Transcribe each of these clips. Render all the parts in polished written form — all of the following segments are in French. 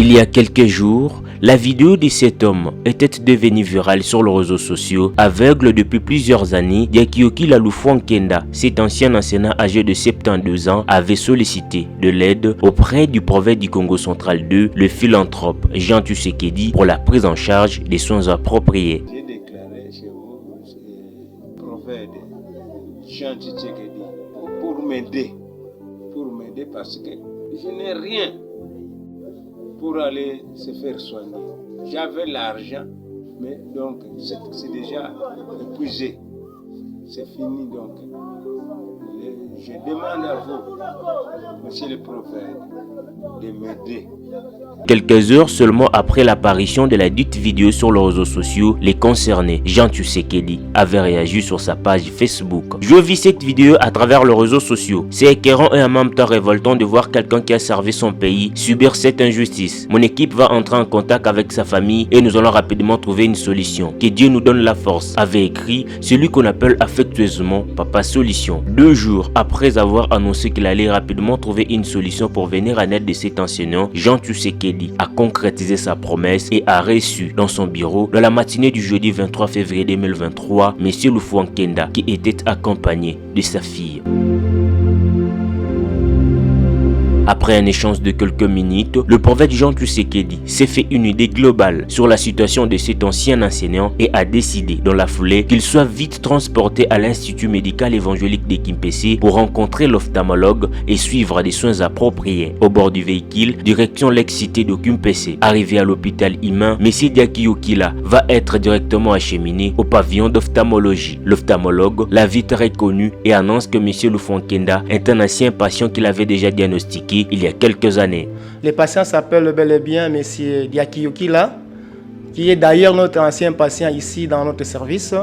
Il y a quelques jours, la vidéo de cet homme était devenue virale sur les réseaux sociaux. Aveugle depuis plusieurs années, Diakioki Lalufouankenda, cet ancien enseignant âgé de 72 ans, avait sollicité de l'aide auprès du prophète du Congo central 2, le philanthrope Jean Tshisekedi, pour la prise en charge des soins appropriés. J'ai déclaré chez vous, prophète Jean Tshisekedi, pour m'aider parce que je n'ai rien pour aller se faire soigner. J'avais l'argent, mais donc c'est déjà épuisé. C'est fini donc. Je demande à vous, monsieur le prophète, de m'aider. Quelques heures seulement après l'apparition de la dite vidéo sur les réseaux sociaux, les concernés, Jean Tshisekedi, avait réagi sur sa page Facebook. Je vis cette vidéo à travers les réseaux sociaux. C'est écœurant et en même temps révoltant de voir quelqu'un qui a servi son pays subir cette injustice. Mon équipe va entrer en contact avec sa famille et nous allons rapidement trouver une solution. Que Dieu nous donne la force, avait écrit celui qu'on appelle affectueusement Papa Solution. 2 jours après avoir annoncé qu'il allait rapidement trouver une solution pour venir en aide de cet enseignant, Jean Tshisekedi a concrétisé sa promesse et a reçu dans son bureau, dans la matinée du jeudi 23 février 2023, M. Lalufouankenda, qui était accompagné de sa fille. Après un échange de quelques minutes, le prophète Jean Tshisekedi s'est fait une idée globale sur la situation de cet ancien enseignant et a décidé dans la foulée qu'il soit vite transporté à l'Institut médical évangélique de Kimpese pour rencontrer l'ophtalmologue et suivre des soins appropriés. Au bord du véhicule, direction l'ex-cité de Kimpese. Arrivé à l'hôpital humain, M. Diakioki va être directement acheminé au pavillon d'ophtalmologie. L'ophtalmologue l'a vite reconnu et annonce que M. Lalufouankenda est un ancien patient qu'il avait déjà diagnostiqué il y a quelques années. Le patient s'appelle bel et bien M. Diakioki, qui est d'ailleurs notre ancien patient ici dans notre service.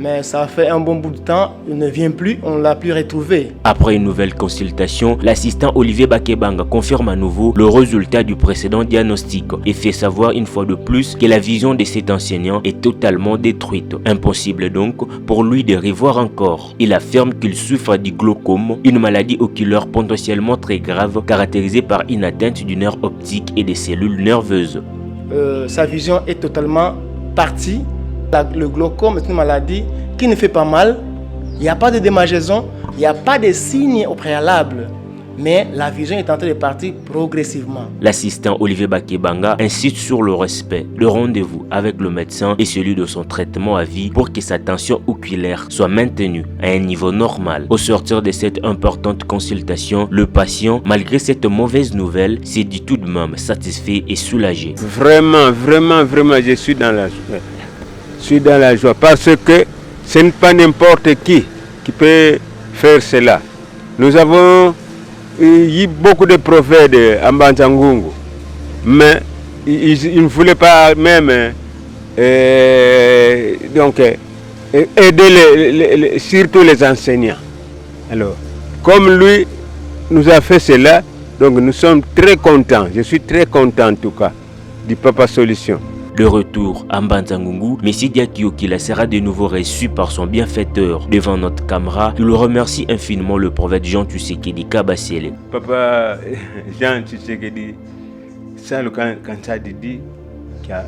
Mais ça fait un bon bout de temps, il ne vient plus, on ne l'a plus retrouvé. Après une nouvelle consultation, l'assistant Olivier Bakebanga confirme à nouveau le résultat du précédent diagnostic et fait savoir une fois de plus que la vision de cet enseignant est totalement détruite. Impossible donc pour lui de revoir encore. Il affirme qu'il souffre du glaucome, une maladie oculaire potentiellement très grave caractérisée par une atteinte du nerf optique et des cellules nerveuses. Sa vision est totalement partie. Le glaucome est une maladie qui ne fait pas mal, il n'y a pas de démangeaison, il n'y a pas de signes au préalable, mais la vision est en train de partir progressivement. L'assistant Olivier Bakebanga insiste sur le respect, le rendez-vous avec le médecin et celui de son traitement à vie pour que sa tension oculaire soit maintenue à un niveau normal. Au sortir de cette importante consultation, le patient, malgré cette mauvaise nouvelle, s'est dit tout de même satisfait et soulagé. Vraiment, je suis dans la joie. Je suis dans la joie parce que ce n'est pas n'importe qui peut faire cela. Nous avons eu beaucoup de prophètes en Bantangungu, mais ils ne voulaient pas même aider surtout les enseignants. Alors, comme lui nous a fait cela, donc nous sommes très contents. Je suis très content en tout cas du Papa Solution. De retour à Mbanzangungu, M. Diakioki sera de nouveau reçu par son bienfaiteur. Devant notre caméra, il remercie infiniment le prophète Jean Tshisekedi Kabasele. Papa Jean Tshisekedi, ça le quand ça dit qu'il a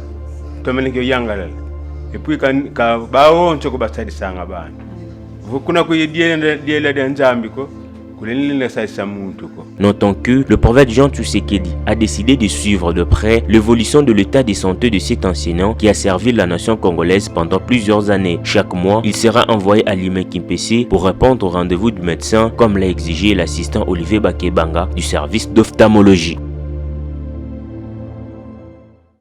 tombé que yangalal. Et puis quand bao on choko basadi sanga bana. Vous connaissez die la d'anzambiko. Notons que le prophète Jean Tshisekedi a décidé de suivre de près l'évolution de l'état de santé de cet enseignant qui a servi la nation congolaise pendant plusieurs années. Chaque mois, il sera envoyé à l'IME Kimpese pour répondre au rendez-vous du médecin comme l'a exigé l'assistant Olivier Bakebanga du service d'ophtalmologie.